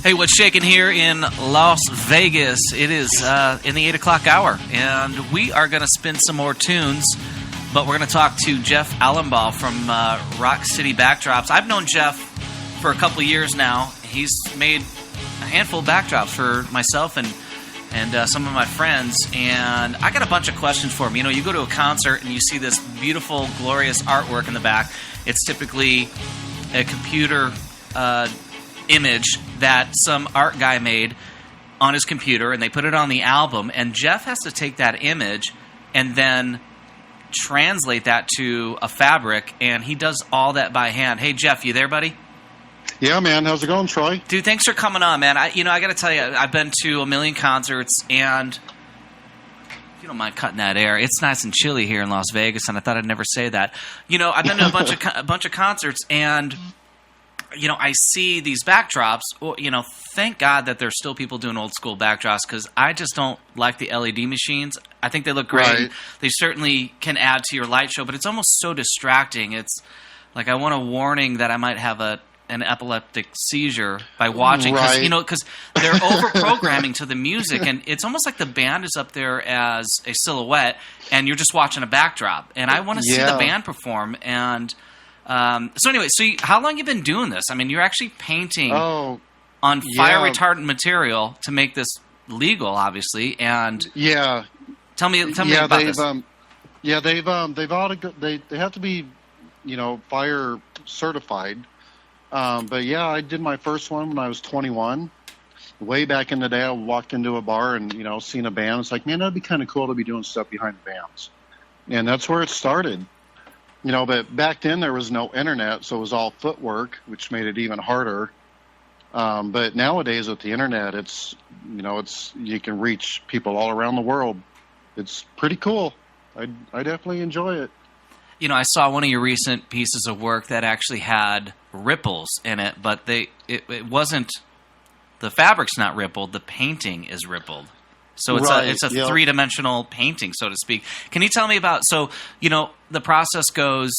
Hey, what's shaking here in Las Vegas? It is in the 8 o'clock hour, and we are going to spin some more tunes, but we're going to talk to Jeff Allenbaugh from Rock City Backdrops. I've known Jeff for a couple years now. He's made a handful of backdrops for myself and some of my friends, and I got a bunch of questions for him. You know, you go to a concert and you see this beautiful, glorious artwork in the back. It's typically a computer image that some art guy made on his computer, and they put it on the album, and Jeff has to take that image and then translate that to a fabric, and he does all that by hand. Hey, Jeff, you there, buddy? Yeah, man. How's it going, Troy? Dude, thanks for coming on, man. I got to tell you, I've been to a million concerts, and if you don't mind cutting that air, it's nice and chilly here in Las Vegas, and I thought I'd never say that. You know, I've been to a bunch of concerts, and you know, I see these backdrops. You know, thank God that there's still people doing old school backdrops, because I just don't like the LED machines. I think they look great. Right. They certainly can add to your light show, but it's almost so distracting. It's like I want a warning that I might have an epileptic seizure by watching, right. You know, because they're over-programming to the music, and it's almost like the band is up there as a silhouette, and you're just watching a backdrop. And I want to see the band perform. And so anyway, how long have you been doing this? I mean, you're actually painting on fire-retardant material to make this legal, obviously. And tell me about this. They have to be, you know, fire certified. But yeah, I did my first one when I was 21. Way back in the day, I walked into a bar and, you know, seen a band. It's like, man, that'd be kind of cool to be doing stuff behind the bands. And that's where it started. You know, but back then there was no internet, so it was all footwork, which made it even harder. But nowadays with the internet, it's, you know, you can reach people all around the world. It's pretty cool. I definitely enjoy it. You know, I saw one of your recent pieces of work that actually had ripples in it, but it wasn't, the fabric's not rippled, the painting is rippled. So it's a three-dimensional painting, so to speak. Can you tell me about, so, you know, the process goes,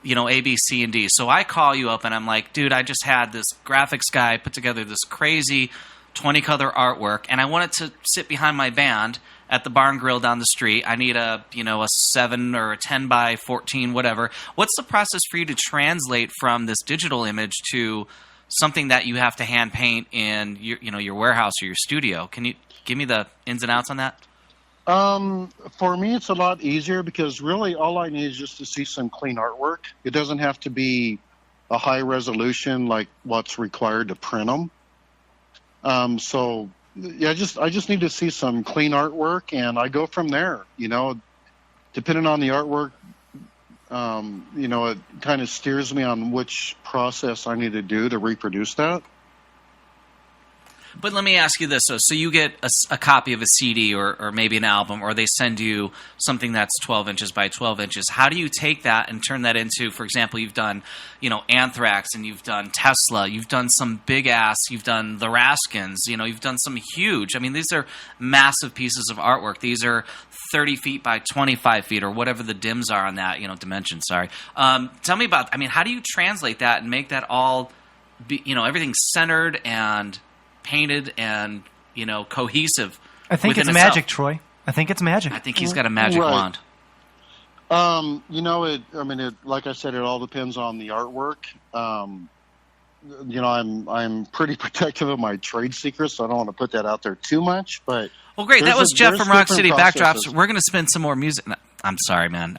you know, A, B, C, and D. So I call you up and I'm like, dude, I just had this graphics guy put together this crazy 20-color artwork, and I want it to sit behind my band at the Barn Grill down the street. I need a 7 or a 10 by 14, whatever. What's the process for you to translate from this digital image to something that you have to hand paint in your warehouse or your studio? Can you give me the ins and outs on that? For me, it's a lot easier because really all I need is just to see some clean artwork. It doesn't have to be a high resolution like what's required to print them. I just need to see some clean artwork, and I go from there. You know, depending on the artwork, you know, it kind of steers me on which process I need to do to reproduce that. But let me ask you this. So you get a copy of a CD or maybe an album, or they send you something that's 12 inches by 12 inches. How do you take that and turn that into, for example, you've done, you know, Anthrax, and you've done Tesla, you've done some big ass, you've done the Raskins, you know, you've done some huge. I mean, these are massive pieces of artwork. These are 30 feet by 25 feet or whatever the dims are on that, you know, dimensions, sorry. Tell me about, I mean, how do you translate that and make that all be, you know, everything centered and painted and, you know, cohesive? I think it's magic, Troy. I think it's magic. I think he's got a magic wand. You know, like I said, it all depends on the artwork. You know, I'm pretty protective of my trade secrets, so I don't want to put that out there too much. But well, great. That was Jeff from Rock City Backdrops. We're going to spin some more music. No, I'm sorry, man.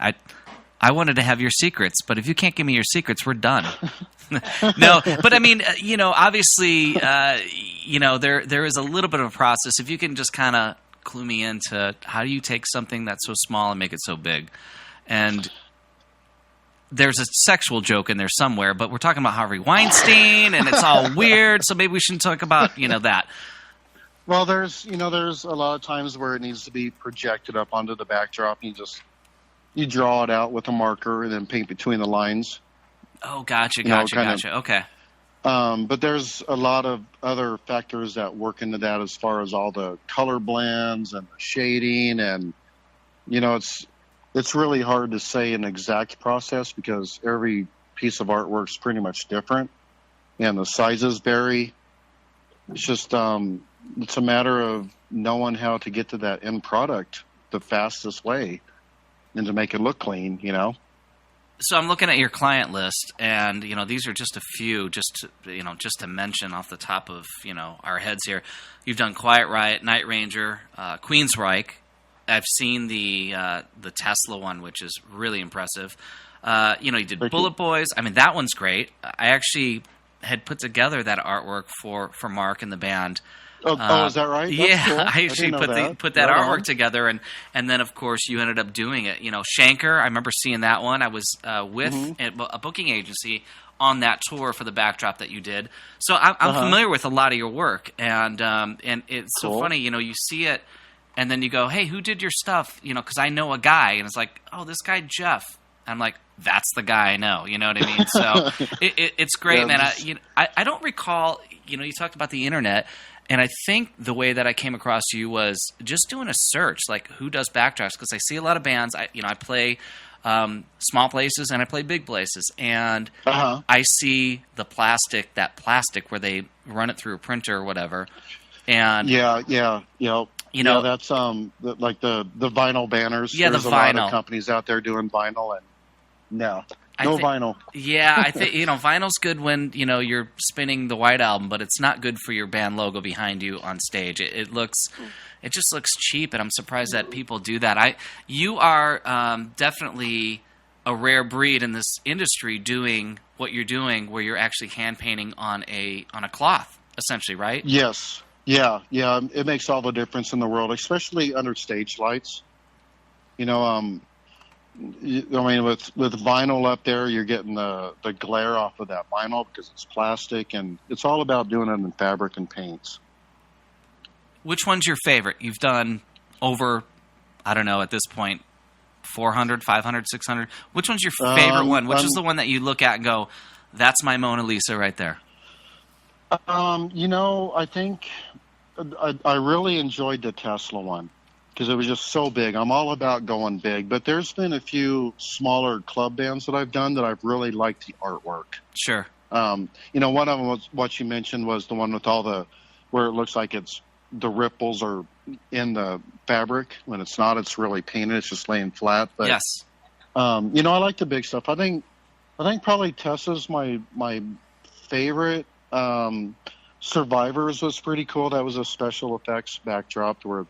I wanted to have your secrets, but if you can't give me your secrets, we're done. No, but I mean, you know, obviously, you know, there is a little bit of a process. If you can just kind of clue me into how do you take something that's so small and make it so big? And there's a sexual joke in there somewhere, but we're talking about Harvey Weinstein, and it's all weird, so maybe we shouldn't talk about, you know, that. Well, there's a lot of times where it needs to be projected up onto the backdrop, and you draw it out with a marker and then paint between the lines. Oh, gotcha. Okay. But there's a lot of other factors that work into that as far as all the color blends and the shading, and, you know, it's really hard to say an exact process because every piece of artwork is pretty much different, and the sizes vary. It's just it's a matter of knowing how to get to that end product the fastest way and to make it look clean, you know. So I'm looking at your client list, and these are just a few, just to mention off the top of our heads here. You've done Quiet Riot, Night Ranger, Queensryche. I've seen the Tesla one, which is really impressive. You did Bullet Boys. I mean, that one's great. I actually had put together that artwork for Mark and the band. Oh, is that right? That's yeah, cool. I actually put that right artwork on. together, and then of course you ended up doing it. Shanker, I remember seeing that one. I was with a booking agency on that tour for the backdrop that you did, so I'm familiar with a lot of your work, and it's so funny. You see it, and then you go, "Hey, who did your stuff?" Because I know a guy, and it's like, "Oh, this guy Jeff." I'm like, that's the guy I know. You know what I mean? So it's great, Yeah, man. I don't recall. You talked about the internet. And I think the way that I came across you was just doing a search, like who does backdrops, because I see a lot of bands. I play small places and I play big places, and I see that plastic where they run it through a printer or whatever. And yeah, that's like the vinyl banners. Yeah, There's the a lot vinyl. of companies out there doing vinyl, and no vinyl. Yeah, I think vinyl's good when you're spinning the White Album, but it's not good for your band logo behind you on stage. It just looks cheap, and I'm surprised that people do that. You are definitely a rare breed in this industry doing what you're doing, where you're actually hand painting on a cloth, essentially, right? Yes, yeah. It makes all the difference in the world, especially under stage lights. I mean, with vinyl up there, you're getting the glare off of that vinyl because it's plastic, and it's all about doing it in fabric and paints. Which one's your favorite? You've done over, I don't know, at this point, 400, 500, 600. Which one's your favorite one? Which is the one that you look at and go, that's my Mona Lisa right there? I think I really enjoyed the Tesla one, because it was just so big. I'm all about going big, but there's been a few smaller club bands that I've done that I've really liked the artwork. Sure. One of them was what you mentioned, was the one with where it looks like the ripples are in the fabric. When it's not, it's really painted. It's just laying flat. But, yes. I like the big stuff. I think probably Tessa's my favorite. Survivors was pretty cool. That was a special effects backdrop where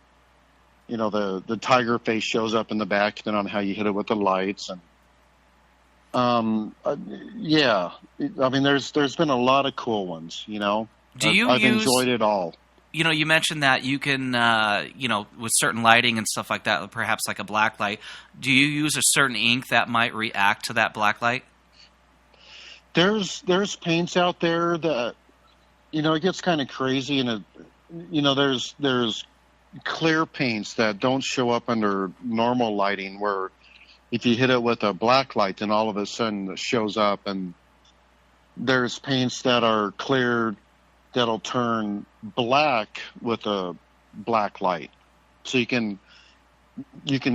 the tiger face shows up in the back, depending on how you hit it with the lights. And yeah, I mean, there's been a lot of cool ones. I've enjoyed it all. You mentioned that you can, with certain lighting and stuff like that, perhaps like a black light. Do you use a certain ink that might react to that black light? There's paints out there that it gets kind of crazy, and there's clear paints that don't show up under normal lighting, where if you hit it with a black light, then all of a sudden it shows up. And there's paints that are clear that'll turn black with a black light. So you can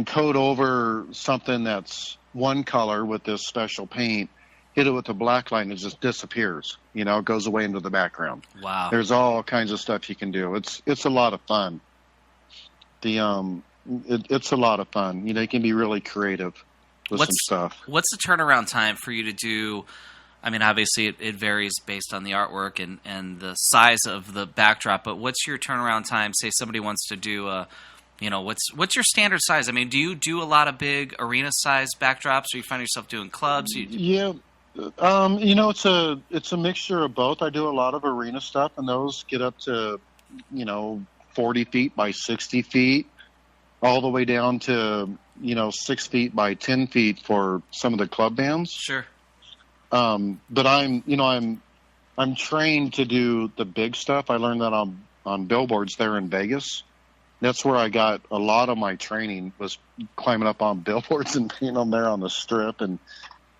coat over something that's one color with this special paint, hit it with a black light, and it just disappears. It goes away into the background. Wow. There's all kinds of stuff you can do. It's a lot of fun. It's a lot of fun. You can be really creative with some stuff. What's the turnaround time for you to do? I mean, obviously it varies based on the artwork and the size of the backdrop, but what's your turnaround time? Say somebody wants to do what's your standard size? I mean, do you do a lot of big arena size backdrops, or you find yourself doing clubs? Yeah. It's a mixture of both. I do a lot of arena stuff, and those get up to 40 feet by 60 feet, all the way down to 6 feet by 10 feet for some of the club bands. Sure. But I'm trained to do the big stuff. I learned that on billboards there in Vegas. That's where I got a lot of my training, was climbing up on billboards and painting them there on the strip, and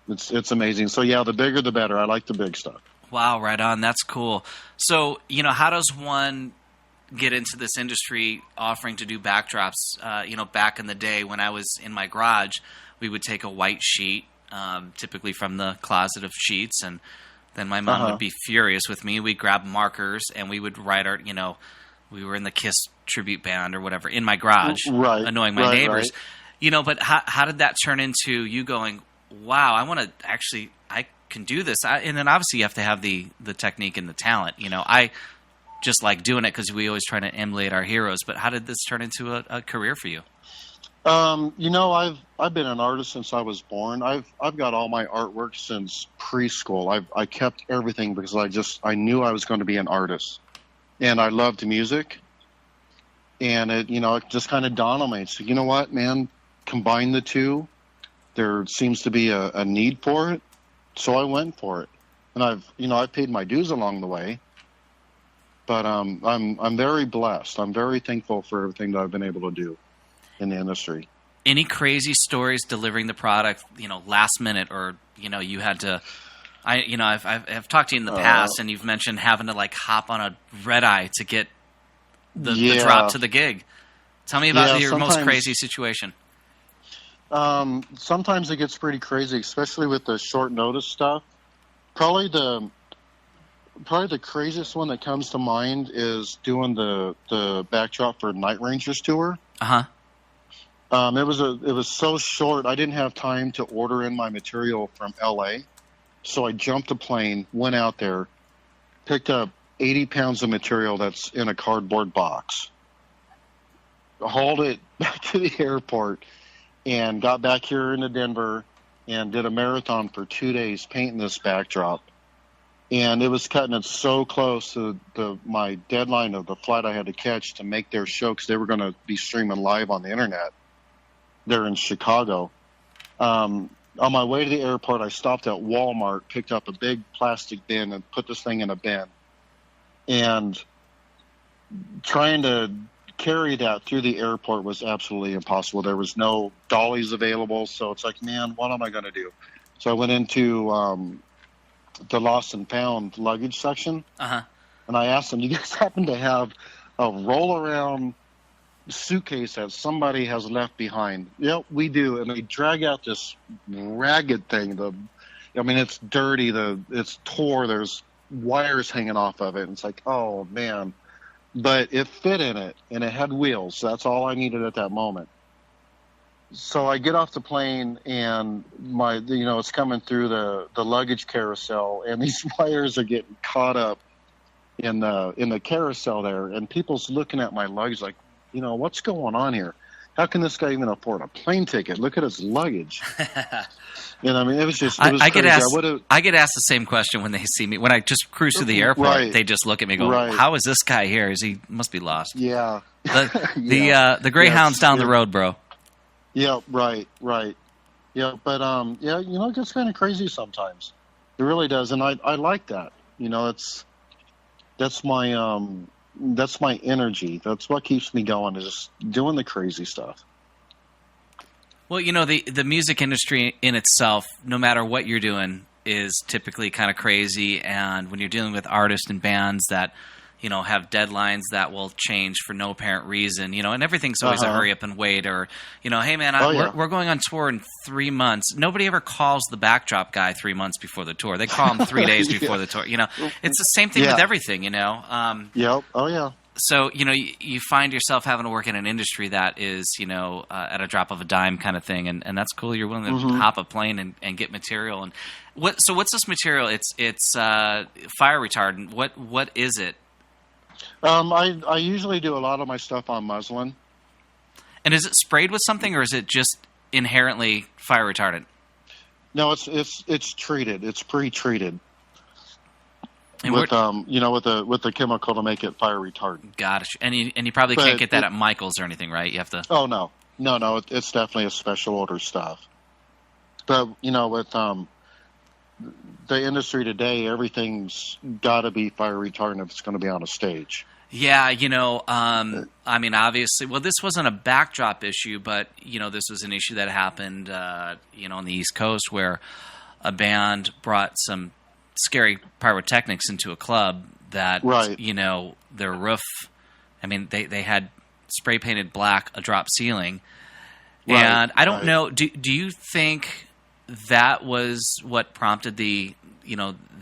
it's amazing. So yeah, the bigger the better. I like the big stuff. Wow, right on. That's cool. So, how does one get into this industry offering to do backdrops? Back in the day when I was in my garage, we would take a white sheet, typically from the closet of sheets, and then my mom would be furious with me. We'd grab markers and we would write our, we were in the Kiss tribute band or whatever in my garage, annoying my neighbors. But how did that turn into you going, wow, I can do this? And then obviously you have to have the technique and the talent. I just like doing it because we always try to emulate our heroes. But how did this turn into a career for you? I've been an artist since I was born. I've got all my artwork since preschool. I kept everything because I knew I was going to be an artist, and I loved music. And it just kind of dawned on me. So you know what, man, combine the two. There seems to be a need for it, so I went for it. And I've paid my dues along the way. But I'm very blessed. I'm very thankful for everything that I've been able to do in the industry. Any crazy stories delivering the product, last minute, or you had to? I've talked to you in the past, and you've mentioned having to like hop on a red eye to get the drop to the gig. Tell me about your most crazy situation. Sometimes it gets pretty crazy, especially with the short notice stuff. Probably the craziest one that comes to mind is doing the backdrop for Night Rangers tour. It was so short. I didn't have time to order in my material from LA. So I jumped a plane, went out there, picked up 80 pounds of material that's in a cardboard box, hauled it back to the airport, and got back here into Denver and did a marathon for 2 days painting this backdrop. And it was cutting it so close to my deadline of the flight I had to catch to make their show, because they were going to be streaming live on the internet. They're in Chicago. On my way to the airport, I stopped at Walmart, picked up a big plastic bin, and put this thing in a bin. And trying to carry that through the airport was absolutely impossible. There was no dollies available, so it's like, man, what am I going to do? So I went into the lost and found luggage section, and I asked them, "You guys happen to have a roll-around suitcase that somebody has left behind?" "Yep, we do." And they drag out this ragged thing. It's dirty. It's tore. There's wires hanging off of it. And it's like, oh man, but it fit in it, and it had wheels. So that's all I needed at that moment. So I get off the plane, and it's coming through the luggage carousel, and these wires are getting caught up in the carousel there, and people's looking at my luggage like, what's going on here? How can this guy even afford a plane ticket? Look at his luggage. It was I get crazy. I get asked the same question when they see me. When I just cruise through the airport, they just look at me and go, how is this guy here? Must be lost. Yeah. The Greyhound's down the road, bro. Yeah, right. Yeah, but it gets kind of crazy sometimes. It really does, and I like that. That's my energy. That's what keeps me going, is just doing the crazy stuff. Well, the music industry in itself, no matter what you're doing, is typically kind of crazy. And when you're dealing with artists and bands that, have deadlines that will change for no apparent reason, and everything's always a hurry up and wait, or, hey man, we're going on tour in 3 months. Nobody ever calls the backdrop guy 3 months before the tour. They call him 3 days before the tour. It's the same thing with everything, Yep. Oh yeah. So, you find yourself having to work in an industry that is, at a drop of a dime kind of thing. And that's cool. You're willing to hop a plane and get material. And so what's this material? It's fire retardant. What is it? I usually do a lot of my stuff on muslin. And is it sprayed with something, or is it just inherently fire retardant? No, it's treated. It's pre-treated. And with the chemical to make it fire retardant. Gosh, and you probably can't get that at Michael's or anything, right? You have to. Oh no, it's definitely a special order stuff. But with the industry today, everything's got to be fire retardant if it's going to be on a stage. Yeah, obviously, well, this wasn't a backdrop issue, but this was an issue that happened, on the East Coast, where a band brought some scary pyrotechnics into a club that, their roof, they had spray painted black a drop ceiling. And I don't know, do you think that was what prompted the,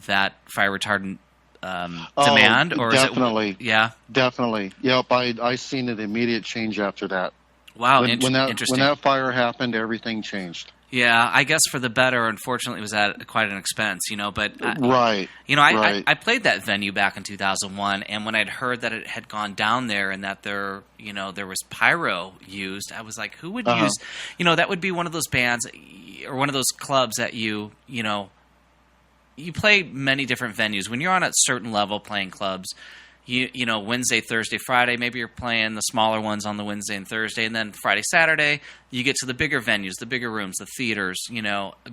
that fire retardant demand, or definitely. Is it? Yeah, definitely. Yep, I seen an immediate change after that. Wow, when interesting. When that fire happened, everything changed. Yeah, I guess for the better. Unfortunately, it was at quite an expense, But right, I played that venue back in 2001, and when I'd heard that it had gone down there and that there was pyro used, I was like, who would use? That would be one of those bands or one of those clubs that you play many different venues. When you're on a certain level playing clubs, Wednesday, Thursday, Friday, maybe you're playing the smaller ones on the Wednesday and Thursday, and then Friday, Saturday, you get to the bigger venues, the bigger rooms, the theaters,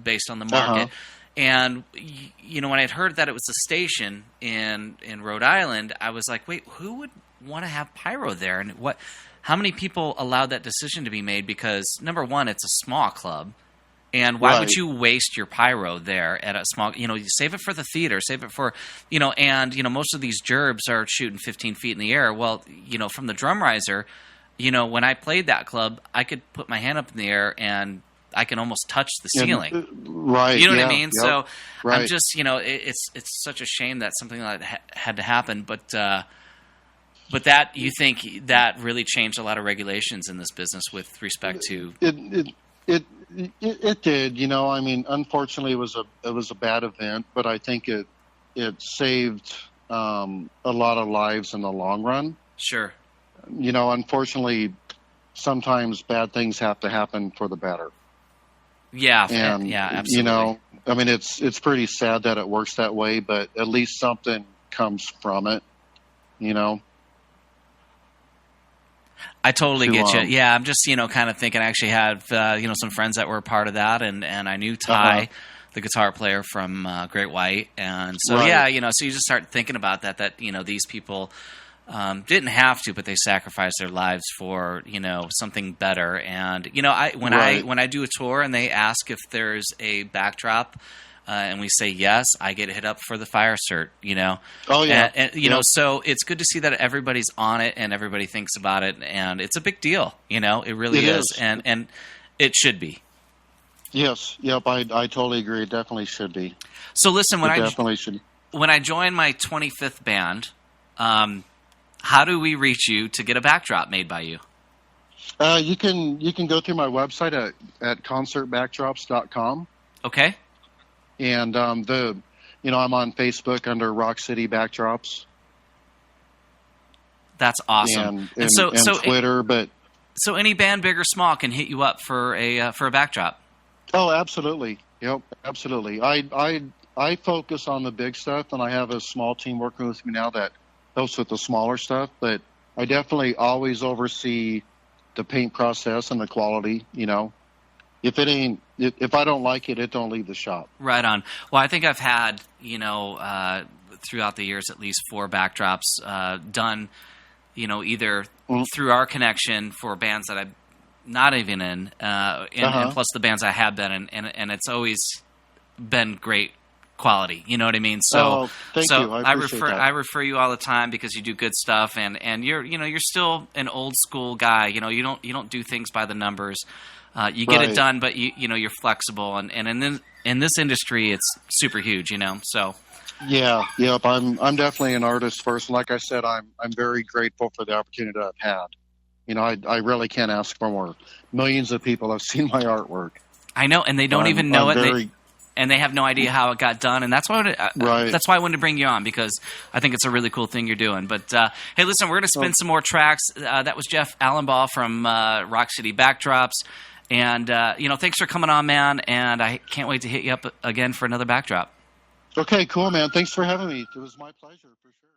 based on the market. And, when I'd heard that it was a station in Rhode Island, I was like, wait, who would want to have pyro there? And how many people allowed that decision to be made? Because, number one, it's a small club. And why would you waste your pyro there at a small, you save it for the theater, save it for, most of these gerbs are shooting 15 feet in the air. Well, from the drum riser, when I played that club, I could put my hand up in the air and I can almost touch the ceiling. Right. You know what I mean? Yep, so right. I'm just, it's such a shame that something like that had to happen. But that, you think that really changed a lot of regulations in this business with respect to... It did, I mean, unfortunately, it was a bad event, but I think it saved a lot of lives in the long run. Sure. Unfortunately, sometimes bad things have to happen for the better. Yeah, and yeah, absolutely. I mean, it's pretty sad that it works that way, but at least something comes from it. I totally get you. Yeah, I'm just, kind of thinking I actually had, some friends that were a part of that, and I knew Ty, the guitar player from Great White. And so, so you just start thinking about that, these people didn't have to, but they sacrificed their lives for, something better. And, when I do a tour and they ask if there's a backdrop, and we say yes, I get hit up for the fire cert, Oh, yeah. And so it's good to see that everybody's on it and everybody thinks about it, and it's a big deal, It really is. And it should be. Yes. Yep. I totally agree. It definitely should be. So listen, when I join my 25th band, how do we reach you to get a backdrop made by you? You can go through my website at concertbackdrops.com. Okay. And I'm on Facebook under Rock City Backdrops. That's awesome. And Twitter, so any band, big or small, can hit you up for a backdrop. Oh, absolutely. Yep, absolutely. I focus on the big stuff, and I have a small team working with me now that helps with the smaller stuff. But I definitely always oversee the paint process and the quality. If I don't like it, it don't leave the shop. Right on. Well, I think I've had, throughout the years, at least 4 backdrops done, either through our connection for bands that I'm not even in, and plus the bands I have been in, and it's always been great quality. You know what I mean? So, thank you. I refer you all the time because you do good stuff, and you're still an old school guy. You don't do things by the numbers. You get it done, but you're flexible, and in this industry, it's super huge, So yeah, yep. I'm definitely an artist first. Like I said, I'm very grateful for the opportunity that I've had. I really can't ask for more. Millions of people have seen my artwork. I know, and they don't even know it. And they have no idea how it got done, and that's why I wanted to bring you on, because I think it's a really cool thing you're doing. But hey, listen, we're going to spin some more tracks. That was Jeff Allenbaugh from Rock City Backdrops. And, thanks for coming on, man. And I can't wait to hit you up again for another backdrop. Okay, cool, man. Thanks for having me. It was my pleasure, for sure.